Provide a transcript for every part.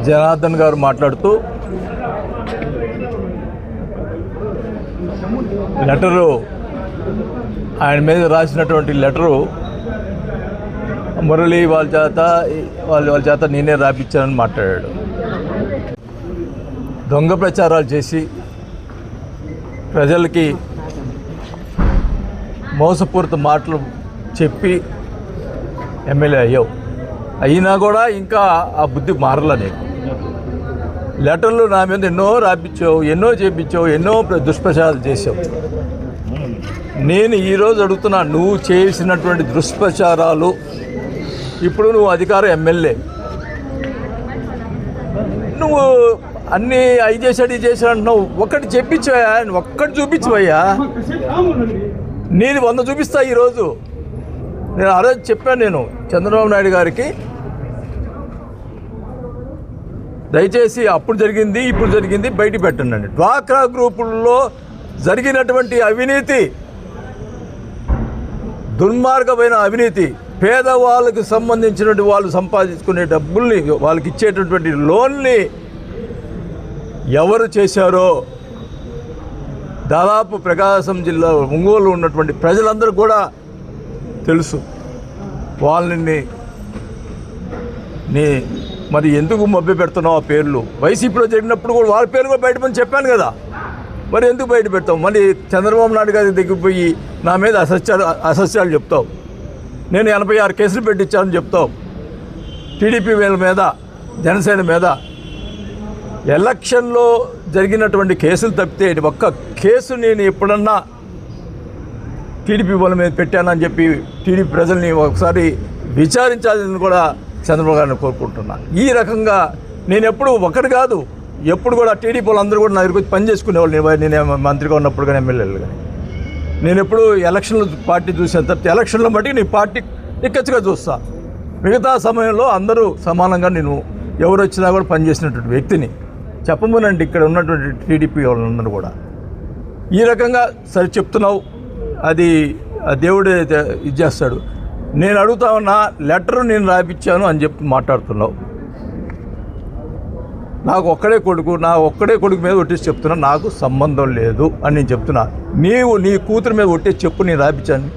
జనార్దన్ గారు మాట్లాడుతూ లెటరు ఆయన మీద రాసినటువంటి లెటరు మురళి వాళ్ళ చేత నేనే రాపించానని మాట్లాడాడు. దొంగ ప్రచారాలు చేసి ప్రజలకి మోసపూరిత మాటలు చెప్పి ఎమ్మెల్యే అయ్యావు. అయినా కూడా ఇంకా ఆ బుద్ధి మారలా నీకు. లెటర్లు నా మీద ఎన్నో రాపించావు, ఎన్నో చేపించావు, ఎన్నో దుష్ప్రచారాలు చేసావు. నేను ఈరోజు అడుగుతున్నా, నువ్వు చేసినటువంటి దుష్ప్రచారాలు, ఇప్పుడు నువ్వు అధికార ఎమ్మెల్యే, నువ్వు అన్నీ అవి చేశాడు ఇది చేశాడు అంటున్నావు. ఒక్కటి చెప్పించవయ్యా, ఒక్కటి చూపించవయ్యా. నేను 100 చూపిస్తా. ఈరోజు నేను ఆ రోజు చెప్పాను, నేను చంద్రబాబు నాయుడు గారికి దయచేసి అప్పుడు జరిగింది ఇప్పుడు జరిగింది బయట పెట్టండి. డ్వాక్రా గ్రూపుల్లో జరిగినటువంటి అవినీతి, దుర్మార్గమైన అవినీతి, పేదవాళ్ళకి సంబంధించినటువంటి వాళ్ళు సంపాదించుకునే డబ్బుల్ని, వాళ్ళకి ఇచ్చేటటువంటి లోన్ని ఎవరు చేశారో దాదాపు ప్రకాశం జిల్లా ఒంగోలు ఉన్నటువంటి ప్రజలందరూ కూడా తెలుసు. వాళ్ళని మరి ఎందుకు మభ్య పెడుతున్నావు? ఆ పేర్లు వైసీపీలో జరిగినప్పుడు కూడా వాళ్ళ పేరు కూడా బయటపని చెప్పాను కదా, మరి ఎందుకు బయట పెడతావు? మళ్ళీ చంద్రబాబు నాయుడు గారి దగ్గరికి పోయి నా మీద అసత్యాలు చెప్తావు. నేను 86 కేసులు పెట్టించానని చెప్తావు. టీడీపీ వీళ్ళ మీద, జనసేన మీద. ఎలక్షన్లో జరిగినటువంటి కేసులు తప్పితే ఒక్క కేసు నేను ఎప్పుడన్నా టీడీపీ వాళ్ళ మీద పెట్టానని చెప్పి టీడీపీ ప్రజల్ని ఒకసారి విచారించాలని కూడా చంద్రబాబు గారిని కోరుకుంటున్నా. ఈ రకంగా నేను ఎప్పుడు ఒకటి కాదు, ఎప్పుడు కూడా టీడీపీ వాళ్ళందరూ కూడా నా దగ్గరికి వచ్చి పని చేసుకునేవాళ్ళు. నేను మంత్రిగా ఉన్నప్పుడు కానీ ఎమ్మెల్యేలు కానీ నేను ఎప్పుడు ఎలక్షన్లో పార్టీ చూసాను తప్పితే ఎలక్షన్లో బట్టి నీ పార్టీ నిక్కచ్చిగా చూస్తా. మిగతా సమయంలో అందరూ సమానంగా నేను ఎవరు వచ్చినా కూడా పనిచేసినటువంటి వ్యక్తిని చెప్పమనండి. ఇక్కడ ఉన్నటువంటి టీడీపీ వాళ్ళందరూ కూడా ఈ రకంగా సరి చెప్తున్నావు, అది దేవుడే ఇది చేస్తాడు. నేను అడుగుతా ఉన్నా, లెటరు నేను రాయించాను అని చెప్పి మాట్లాడుతున్నావు. నాకు ఒక్కడే కొడుకు మీద ఒట్టేసి చెప్తున్నా, నాకు సంబంధం లేదు అని నేను చెప్తున్నా. నీవు నీ కూతురు మీద ఒట్టేసి చెప్పు, నేను రాయించాను.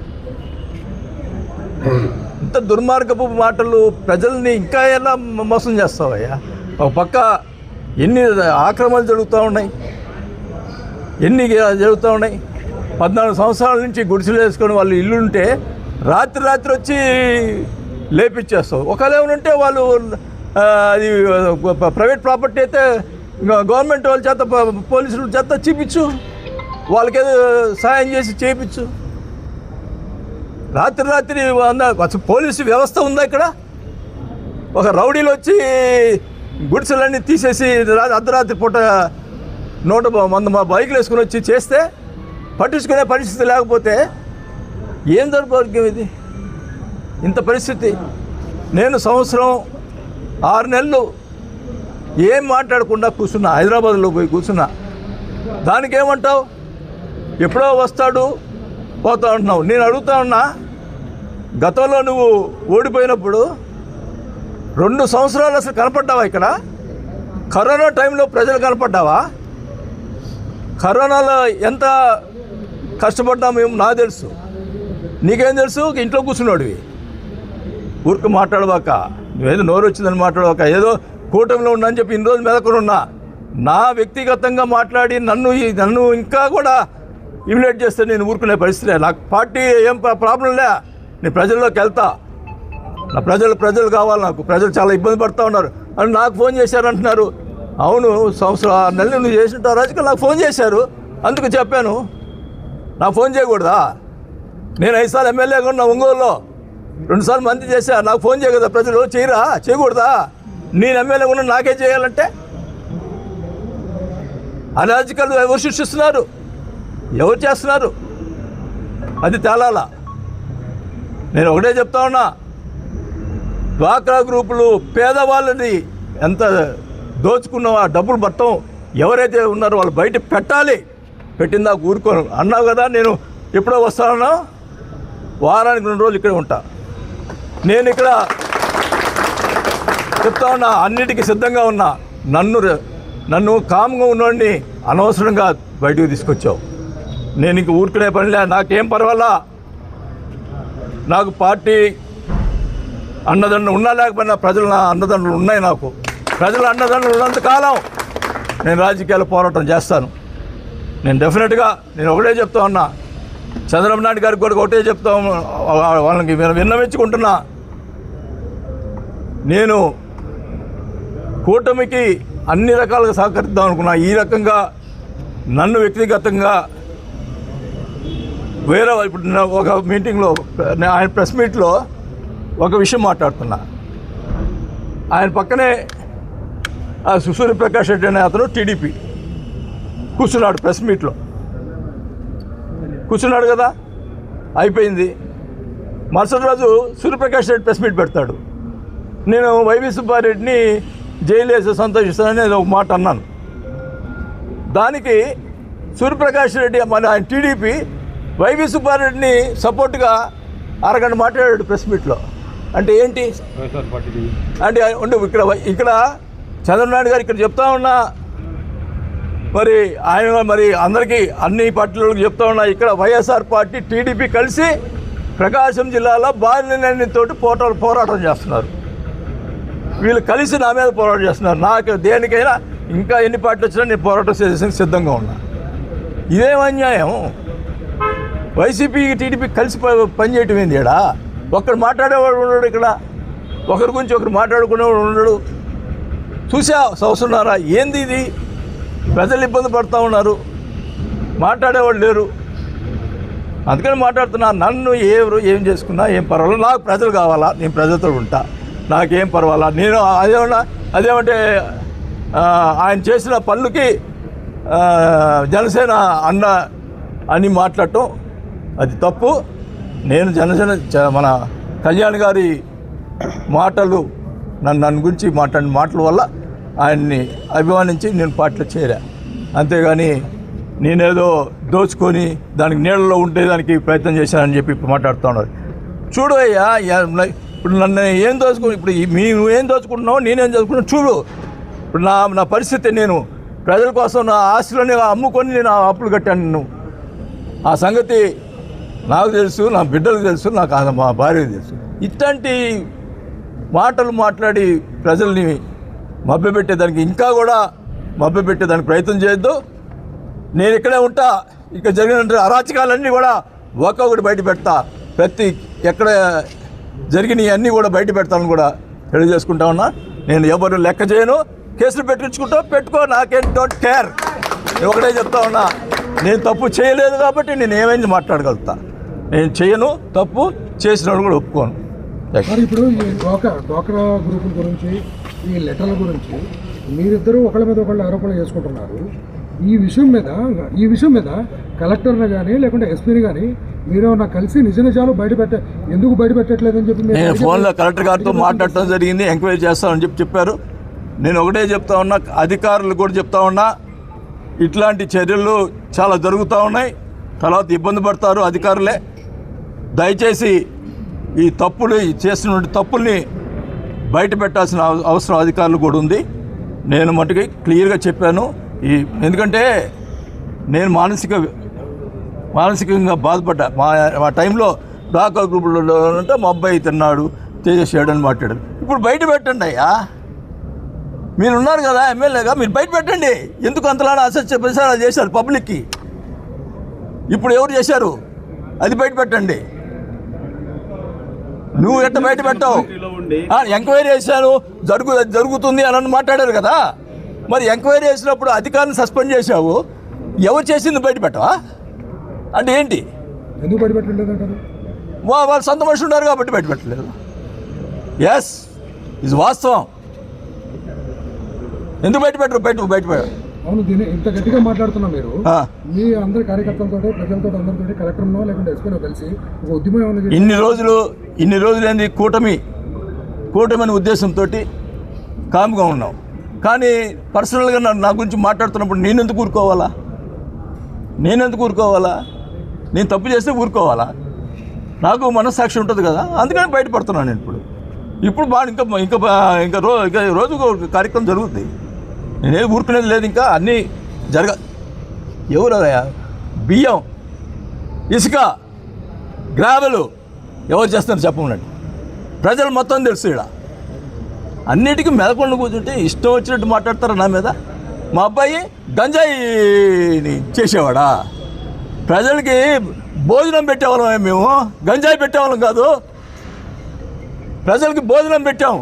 ఇంత దుర్మార్గపు మాటలు ప్రజల్ని ఇంకా ఎలా మోసం చేస్తావయ్యా? ఒక పక్క ఎన్ని ఆక్రమణలు జరుగుతూ ఉన్నాయి, ఎన్ని జరుగుతూ ఉన్నాయి. 14 సంవత్సరాల నుంచి గుడిసెలు వేసుకొని వాళ్ళు ఇల్లుంటే రాత్రి వచ్చి లేపించేస్తావు. ఒకవేళ ఏమనుంటే వాళ్ళు అది ప్రైవేట్ ప్రాపర్టీ అయితే గవర్నమెంట్ వాళ్ళ చేత, పోలీసుల చేత చూపించు, వాళ్ళకేదో సాయం చేసి చేయించు. రాత్రి అసలు పోలీసు వ్యవస్థ ఉందా ఇక్కడ? ఒక రౌడీలు వచ్చి గుడిసెలన్నీ తీసేసి అర్ధరాత్రి పూట 100 బైకులు వేసుకుని వచ్చి చేస్తే పట్టించుకునే పరిస్థితి లేకపోతే ఏం దౌర్భాగ్యం ఇది? ఇంత పరిస్థితి. నేను సంవత్సరం 6 నెలలు ఏం మాట్లాడకుండా కూర్చున్నా, హైదరాబాద్లో పోయి కూర్చున్నా. దానికేమంటావు? ఎప్పుడో వస్తాడు పోతా ఉంటున్నావు. నేను అడుగుతా ఉన్నా, గతంలో నువ్వు ఓడిపోయినప్పుడు 2 సంవత్సరాలు అసలు కనపడ్డావా ఇక్కడ? కరోనా టైంలో ప్రజలు కనపడ్డావా? కరోనాలో ఎంత కష్టపడ్డాము నాకు తెలుసు, నీకేం తెలుసు? ఇంట్లో కూర్చున్నాడువి, ఊరికి మాట్లాడవాక, నువ్వేదో నోరు వచ్చిందని మాట్లాడవాక, ఏదో కూటమిలో ఉన్నా అని చెప్పి ఇన్ని రోజులు మెదకొని ఉన్నా. నా వ్యక్తిగతంగా మాట్లాడి నన్ను ఇంకా కూడా ఇమినేట్ చేస్తే నేను ఊరుకునే పరిస్థితి. నాకు పార్టీ ఏం ప్రాబ్లం లే, నేను ప్రజల్లోకి వెళ్తా. నా ప్రజలు కావాలి నాకు. ప్రజలు చాలా ఇబ్బంది పడుతూ ఉన్నారు అని నాకు ఫోన్ చేశారంటున్నారు. అవును, సంవత్సరం 6 నెలలు నువ్వు చేసిన రాజకీయాలు నాకు ఫోన్ చేశారు, అందుకు చెప్పాను. నాకు ఫోన్ చేయకూడదా? నేను 5 సార్లు ఎమ్మెల్యేగా ఉన్నా ఒంగోలులో, 2 సార్లు మంత్రి చేశా. నాకు ఫోన్ చేయకూడదా? ప్రజలు చేయకూడదా? నేను ఎమ్మెల్యేగా ఉన్నా నాకే చేయాలంటే అరాజకాలు ఎవరు సృష్టిస్తున్నారు? ఎవరు చేస్తున్నారు? అది తేలాలా. నేను ఒకటే చెప్తా ఉన్నా, డ్వాక్రా గ్రూపులు పేదవాళ్ళని ఎంత దోచుకున్నావు, ఆ డబ్బులు మొత్తం ఎవరైతే ఉన్నారో వాళ్ళు బయట పెట్టాలి. పెట్టిందా ఊరుకోను అన్నావు కదా. నేను ఎప్పుడో వస్తానో, వారానికి 2 రోజులు ఇక్కడే ఉంటా. నేను ఇక్కడ చెప్తా ఉన్నా, అన్నిటికీ సిద్ధంగా ఉన్నా. నన్ను కామ్గా ఉన్నోడిని అనవసరంగా బయటకు తీసుకొచ్చావు. నేను ఇంక ఊరుకునే పనిలే, నాకేం పర్వాలా. నాకు పార్టీ అన్నదండలు ఉన్నా లేకపోయినా ప్రజల అన్నదండలు ఉన్నాయి. నాకు ప్రజల అన్నదండలు ఉన్నంతకాలం నేను రాజకీయాలు పోరాటం చేస్తాను. నేను డెఫినెట్గా నేను ఒకటే చెప్తా ఉన్నా, చంద్రబాబు నాయుడు గారికి కూడా ఒకటే చెప్తా, వాళ్ళకి విన్నవించుకుంటున్నా. నేను కూటమికి అన్ని రకాలుగా సహకరిద్దాం అనుకున్నా. ఈ రకంగా నన్ను వ్యక్తిగతంగా ఇప్పుడు ఒక మీటింగ్లో ఆయన ప్రెస్ మీట్లో ఒక విషయం మాట్లాడుతున్నా. ఆయన పక్కనే సూర్యప్రకాష్ రెడ్డి అనే అతను టీడీపీ కూర్చున్నాడు. ప్రెస్ మీట్లో కూర్చున్నాడు కదా, అయిపోయింది. మరుసటి రోజు సూర్యప్రకాష్ రెడ్డి ప్రెస్ మీట్ పెడతాడు. నేను వైవి సుబ్బారెడ్డిని జైలు వేసి సంతోషిస్తానని ఒక మాట అన్నాను. దానికి సూర్యప్రకాష్ రెడ్డి మన ఆయన టీడీపీ వైవి సుబ్బారెడ్డిని సపోర్ట్గా అరగంట మాట్లాడాడు ప్రెస్ మీట్లో. అంటే ఏంటి అంటే ఉండు, ఇక్కడ చంద్రబాబు నాయుడు గారు ఇక్కడ చెప్తా ఉన్నా, మరి ఆయన మరి అందరికీ అన్ని పార్టీలకు చెప్తా ఉన్నా, ఇక్కడ వైఎస్ఆర్ పార్టీ టీడీపీ కలిసి ప్రకాశం జిల్లాలో బాలినన్నితోటి పోరాటం చేస్తున్నారు. వీళ్ళు కలిసి నా మీద పోరాటం చేస్తున్నారు. నాకు దేనికైనా ఇంకా ఎన్ని పార్టీలు వచ్చినా నేను పోరాటం చేసేందుకు సిద్ధంగా ఉన్నా. ఇదేం అన్యాయం? వైసీపీ టీడీపీ కలిసి పనిచేయటం ఏంది? ఇక్కడ ఒకరు మాట్లాడేవాడు ఉన్నాడు, ఇక్కడ ఒకరి గురించి ఒకరు మాట్లాడుకునేవాడు ఉన్నాడు. చూసా సంవత్సరంన్నారా ఏంది ఇది? ప్రజలు ఇబ్బంది పడుతూ ఉన్నారు, మాట్లాడేవాళ్ళు లేరు. అందుకని మాట్లాడుతున్నా. నన్ను ఎవరు ఏం చేసుకున్నా ఏం పర్వాలేదు, నాకు ప్రజలు కావాలా, నేను ప్రజలతో ఉంటా, నాకేం పర్వాలా. నేను అదేమంటే ఆయన చేసిన పనులకి జనసేన అన్న అని మాట్లాడటం అది తప్పు. నేను జనసేన మన కళ్యాణ్ గారి మాటలు నన్ను గురించి మాట్లాడిన మాటల వల్ల ఆయన్ని అభిమానించి నేను పార్టీలో చేరా. అంతేగాని నేనేదో దోచుకొని దానికి నీళ్ళలో ఉండేదానికి ప్రయత్నం చేశానని చెప్పి ఇప్పుడు మాట్లాడుతూ ఉన్నారు. చూడు అయ్యా, ఇప్పుడు నన్ను ఏం దోచుకుని, ఇప్పుడు నువ్వేం దోచుకుంటున్నావు, నేనేం దోచుకున్నావు చూడు. ఇప్పుడు నా పరిస్థితి, నేను ప్రజల కోసం నా ఆస్తులని అమ్ముకొని నేను అప్పులు కట్టాను. ఆ సంగతి నాకు తెలుసు, నా బిడ్డలకు తెలుసు, నాకు మా భార్యకు తెలుసు. ఇట్లాంటి మాటలు మాట్లాడి ప్రజల్ని మభ్యపెట్టేదానికి, ఇంకా కూడా మభ్యపెట్టేదానికి ప్రయత్నం చేయొద్దు. నేను ఇక్కడే ఉంటా. ఇక జరిగిన అరాచకాలన్నీ కూడా ఒక్కొక్కటి బయట పెడతా. ప్రతి ఎక్కడ జరిగినవి అన్నీ కూడా బయట పెడతాను కూడా తెలియజేసుకుంటా ఉన్నా. నేను ఎవరు లెక్క చేయను. కేసులు పెట్టుకో, నాకేం డోంట్ కేర్. నేను ఒకటే చెప్తా ఉన్నా, నేను తప్పు చేయలేదు కాబట్టి నేను ఏమైంది మాట్లాడగలుగుతా. నేను చేయను, తప్పు చేసినప్పుడు కూడా ఒప్పుకోను. ఇప్పుడు ఈ డ్వాక్రా గ్రూపుల గురించి, ఈ లెటర్ల గురించి మీరిద్దరూ ఒకళ్ళ మీద ఒకళ్ళు ఆరోపణలు చేసుకుంటున్నారు. ఈ విషయం మీద కలెక్టర్ని కానీ లేకుంటే ఎస్పీని కానీ మీరేమన్నా కలిసి నిజాలు ఎందుకు బయట పెట్టట్లేదని చెప్పి నేను ఫోన్లో కలెక్టర్ గారితో మాట్లాడటం జరిగింది. ఎంక్వైరీ చేస్తామని చెప్పారు. నేను ఒకటే చెప్తా ఉన్నా, అధికారులు కూడా చెప్తా ఉన్నా, ఇట్లాంటి చర్యలు చాలా జరుగుతూ ఉన్నాయి. తర్వాత ఇబ్బంది పడతారు అధికారులే. దయచేసి ఈ చేసిన తప్పుల్ని బయట పెట్టాల్సిన అవసరం అధికారులు కూడా ఉంది. నేను మటుకి క్లియర్గా చెప్పాను. ఎందుకంటే నేను మానసికంగా బాధపడ్డా. మా టైంలో డాకా గ్రూపులో అంటే మా అబ్బాయి తిన్నాడు, చేసేసాడు అని మాట్లాడారు. ఇప్పుడు బయట పెట్టండి అయ్యా, మీరు ఉన్నారు కదా ఎమ్మెల్యేగా, మీరు బయట పెట్టండి. ఎందుకు అంతలా అసత్య ప్రచారాలు చేశారు పబ్లిక్కి? ఇప్పుడు ఎవరు చేశారు అది బయట పెట్టండి. నువ్వు ఎట్ట బయట పెట్టావు? ఎంక్వైరీ చేశాను, జరుగుతుంది అని మాట్లాడారు కదా. మరి ఎంక్వైరీ చేసినప్పుడు అధికారులను సస్పెండ్ చేశావు, ఎవరు చేసింది బయట పెట్టవా అంటే ఏంటి? ఎందుకు బయట పెట్టలేదు? వాళ్ళు సొంత మనుషులు ఉన్నారు కాబట్టి బయట పెట్టలేదు. ఎస్, ఇది వాస్తవం. ఎందుకు బయట పెట్టరు? బయట అవును, దీన్ని ఇంత గట్టిగా మాట్లాడుతున్నా మీరు. మీ అందరి కార్యకర్తలతో, ప్రజలతో, అందరితో, కలెక్టర్నో లేకుంటే ఎస్పీనో కలిసి ఒక ఉద్యమం ఇన్ని రోజులు ఏంది కూటమి అనే ఉద్దేశంతో కామ్గా ఉన్నాం. కానీ పర్సనల్గా నా గురించి మాట్లాడుతున్నప్పుడు నేనెందుకు ఊరుకోవాలా? నేను తప్పు చేస్తే ఊరుకోవాలా? నాకు మనస్సాక్షి ఉంటుంది కదా, అందుకని బయటపడుతున్నాను నేను ఇప్పుడు. ఇప్పుడు బాగా ఇంకా రోజు కార్యక్రమం జరుగుతుంది. నేనేది ఊరుకునేది లేదు, ఇంకా అన్నీ ఎవరు బియ్యం, ఇసుక, గ్రావెలు ఎవరు చేస్తున్నారు చెప్పమనండి. ప్రజలు మొత్తం తెలుసు. ఇక్కడ అన్నిటికీ మెదకుండా కూర్చుంటే ఇష్టం వచ్చినట్టు మాట్లాడతారా నా మీద. మా అబ్బాయి గంజాయిని చేసేవాడా? ప్రజలకి భోజనం పెట్టేవాళ్ళమే మేము, గంజాయి పెట్టేవాళ్ళం కాదు. ప్రజలకి భోజనం పెట్టాము,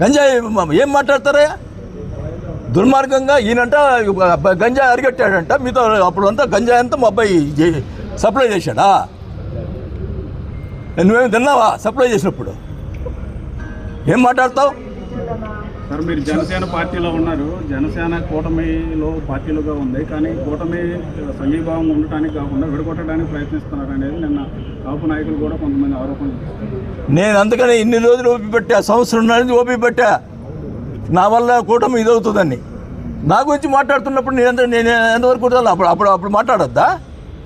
గంజాయి ఏం మాట్లాడతారా? దుర్మార్గంగా ఈయనంట గంజాయి అరిగట్టాడంట, మీతో అప్పుడు అంతా గంజాయి అంతా మా అబ్బాయి సప్లై చేశాడా? నువ్వేమి తిన్నావా సప్లై చేసినప్పుడు? ఏం మాట్లాడతావు? సార్, మీరు జనసేన పార్టీలో ఉన్నారు. జనసేన కూటమిలో పార్టీలుగా ఉంది, కానీ కూటమి సంఘీభావం ఉండటానికి కాకుండా విడగొట్టడానికి ప్రయత్నిస్తున్నారు అనేది నిన్న కాపు నాయకులు కూడా కొంతమంది ఆరోపణలు చేస్తారు. నేను అందుకని ఇన్ని రోజులు ఓపి పెట్టా, సంవత్సరం నుంచి ఓపి పెట్టా. నా వల్ల కూటమి ఇదవుతుందని నా గురించి మాట్లాడుతున్నప్పుడు నేను ఎంతవరకు కుదరాలి? అప్పుడు మాట్లాడొద్దా?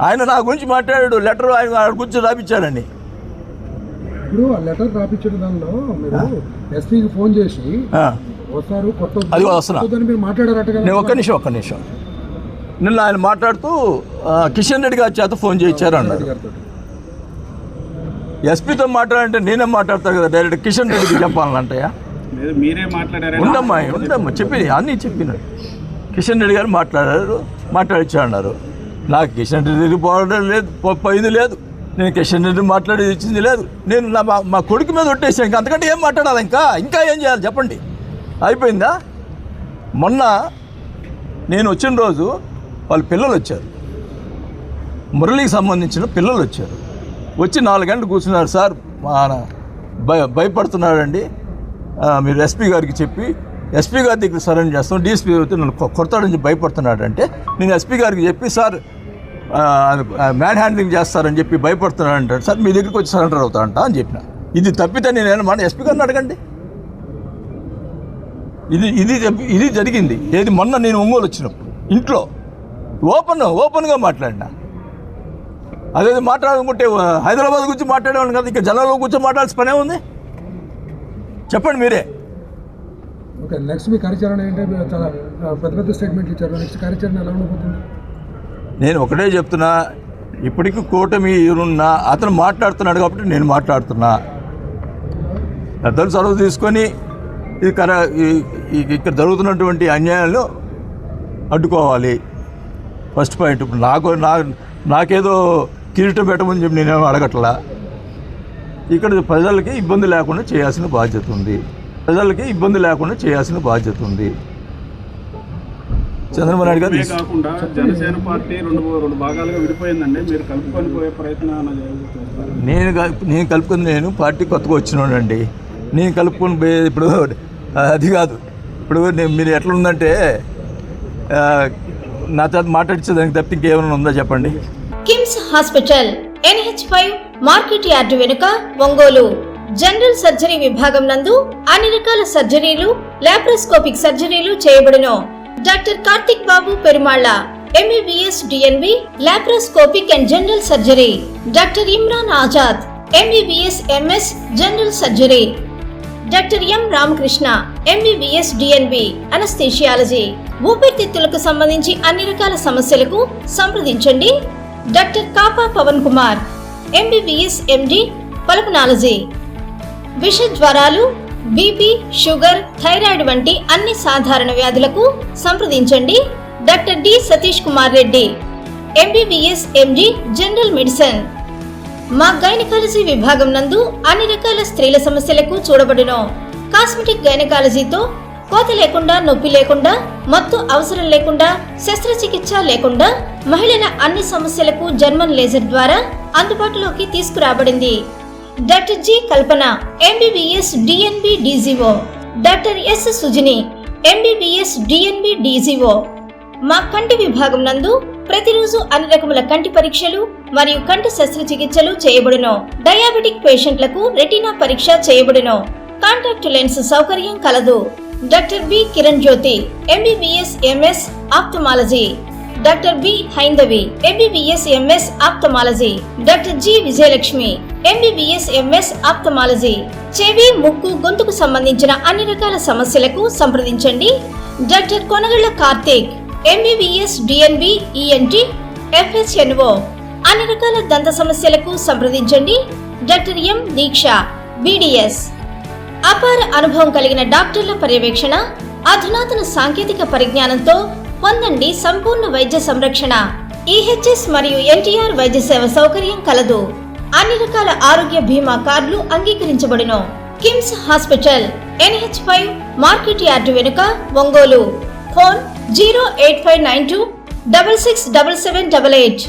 ఆయన నా గురించి మాట్లాడాడు, లెటర్ ఆయన గురించి రాపించాడని. ఇప్పుడు ఆ లెటర్ రాపించిన దానిలో మీరు ఎస్పీకి ఫోన్ చేసి వస్తారు అది వస్తున్నా మీరు మాట్లాడారట కదా. నేను ఒక్క నిమిషం నిన్న ఆయన మాట్లాడుతూ కిషన్ రెడ్డి గారి చేత ఫోన్ చేయించారు అన్నారు. ఎస్పీతో మాట్లాడంటే నేనే మాట్లాడతాను కదా, డైరెక్ట్ కిషన్ రెడ్డికి చెప్పాలంటయా? మీరే మాట్లాడారు. ఉండమ్మా అన్నీ చెప్పినాడు. కిషన్ రెడ్డి గారు మాట్లాడిచ్చాడన్నారు. నాకు కిషన్ రెడ్డి పోవడం లేదు, పోయింది లేదు. నేను కిషన్ రెడ్డి మాట్లాడేది ఇచ్చింది లేదు. నేను మా కొడుకు మీద ఒట్టేసాను. ఇంకా అంతకంటే ఏం మాట్లాడాలి? ఇంకా ఏం చేయాలి చెప్పండి? అయిపోయిందా? మొన్న నేను వచ్చిన రోజు వాళ్ళ పిల్లలు వచ్చారు, మురళికి సంబంధించిన పిల్లలు వచ్చారు. వచ్చి 4 గంటలు కూర్చున్నారు. సార్ భయపడుతున్నాడండి, మీరు ఎస్పీ గారికి చెప్పి ఎస్పీ గారి దగ్గర సరెండర్ చేస్తాం, డీఎస్పీ అయితే నన్ను కొడతాడని భయపడుతున్నాడంటే నేను ఎస్పీ గారికి చెప్పి సార్ మ్యాన్ హ్యాండ్లింగ్ చేస్తారని చెప్పి భయపడుతున్నాడంటే సార్ మీ దగ్గరికి వచ్చి సరెండర్ అవుతాడంట అని చెప్పిన. ఇది తప్పితే నేనేమన్నా ఎస్పీ గారిని అడగండి. ఇది జరిగింది. ఏది మొన్న నేను ఒంగోలు వచ్చినప్పుడు ఇంట్లో ఓపెన్గా మాట్లాడినా. అదే మాట్లాడుకుంటే హైదరాబాద్ గురించి మాట్లాడేవాళ్ళు కదా, ఇక జనాల్లో కూర్చొని మాట్లాడాల్సిన పనే ఉంది? చెప్పండి మీరే. ఓకే, నెక్స్ట్ మీ కార్యాచరణ ఏంటంటే చాలా పెద్ద స్టేట్మెంట్ ఇచ్చారు. నెక్స్ట్ కార్యాచరణ ఎలా ఉండబోతుంది? నేను ఒకటే చెప్తున్నా, ఇప్పటికీ కూటమి ఉన్నా అతను మాట్లాడుతున్నాడు కాబట్టి నేను మాట్లాడుతున్నా. పెద్దలు చొరవ తీసుకొని ఇక్కడ జరుగుతున్నటువంటి అన్యాయాలను అడ్డుకోవాలి. First point. ఇప్పుడు నాకేదో కిరీటం పెట్టమని చెప్పి నేనేమో అడగట్లా. ఇక్కడ ప్రజలకి ఇబ్బంది లేకుండా చేయాల్సిన బాధ్యత ఉంది. చంద్రబాబు నాయుడు గారు కాకుండా జనసేన పార్టీ రెండు భాగాలుగా విడిపోయిందండి. మీరు కలుపుకొని పోయే ప్రయత్నం నేను కలుపుకొని నేను పార్టీ కొత్తగా వచ్చినానండి. నేను కలుపుకొని పోయే ఇప్పుడు అది కాదు. ఇప్పుడు మీరు ఎట్లుందంటే నా చేత మాట్లాడించేదానికి తప్ప ఇంకేమైనా ఉందా చెప్పండి? KIMS hospital NH5 market yard వెనుక ఒంగోలు. జనరల్ సర్జరీ విభాగం నందు అన్ని రకాల సర్జరీలు, లాప్రోస్కోపిక్ సర్జరీలు చేయబడును. Doctor Karthik Babu Perumalla MBBS DNB laparoscopic and general surgery. Doctor Imran Azad MBBS MS general surgery. Doctor M Ramakrishna MBBS DNB anesthesiology. ఊపిరితిత్తులకు సంబంధించి అన్ని రకాల సమస్యలకు సంప్రదించండి. Doctor Kapa Pavan Kumar MBBS MD pulmonology. విష జ్వరాలు, బీపీ, షుగర్, థైరాయిడ్ వంటి అన్ని సాధారణ వ్యాధులకు సంప్రదించండి. Doctor D Satish Kumar Reddy MBBS MD general medicine. మా గైనకాలజీ విభాగం నందు అన్ని రకాల స్త్రీల సమస్యలకు చూడబడును. కాస్మెటిక్ గైనకాలజీతో కోత లేకుండా, నొప్పి లేకుండా, మత్తు అవసరం లేకుండా, శస్త్రచికిత్స లేకుండా మహిళల అన్ని సమస్యలకు జర్మన్ లేజర్ ద్వారా అందుబాటులోకి తీసుకురాబడింది. డాక్టర్ జి కల్పన MBBS DNB DGO. Doctor yes Sujini MBBS DNB DGO. మా కంటి విభాగం నందు ప్రతిరోజు అన్ని రకముల కంటి పరీక్షలు మరియు కంటి శస్త్రచికిత్సలు చేయబడును. డయాబెటిక్ పేషెంట్లకు రెటీనా పరీక్ష చేయబడును. కాంటాక్ట్ లెన్స్ సౌకర్యం కలదు. Doctor B Kiran Jyothi MBBS MS ophthalmology. Doctor B Haindavi MBBS MS ophthalmology, doctor G Vijayalakshmi MBBS MS ophthalmology. చెవి, ముక్కు, గొంతుకు సంబంధించిన అన్ని రకాల సమస్యలకు సంప్రదించండి. Doctor Konagalla Karthik MBBS DNB ENT FHNO. అన్ని రకాల దంత సమస్యలకు సంప్రదించండి. Doctor M Deeksha BDS. అపార అనుభవం కలిగిన డాక్టర్ల పర్యవేక్షణ, అధునాతన సాంకేతిక పరిజ్ఞానంతో పొందండి సంపూర్ణ వైద్య సంరక్షణ. ఈహెచ్ఎస్ మరియు ఎన్టీఆర్ వైద్య సేవ సౌకర్యం కలదు. అన్ని రకాల ఆరోగ్య బీమా కార్డులు అంగీకరించబడును. KIMS hospital NH5 market yard వెనుక, ఒంగోలు. ఫోన్ 08592 667788.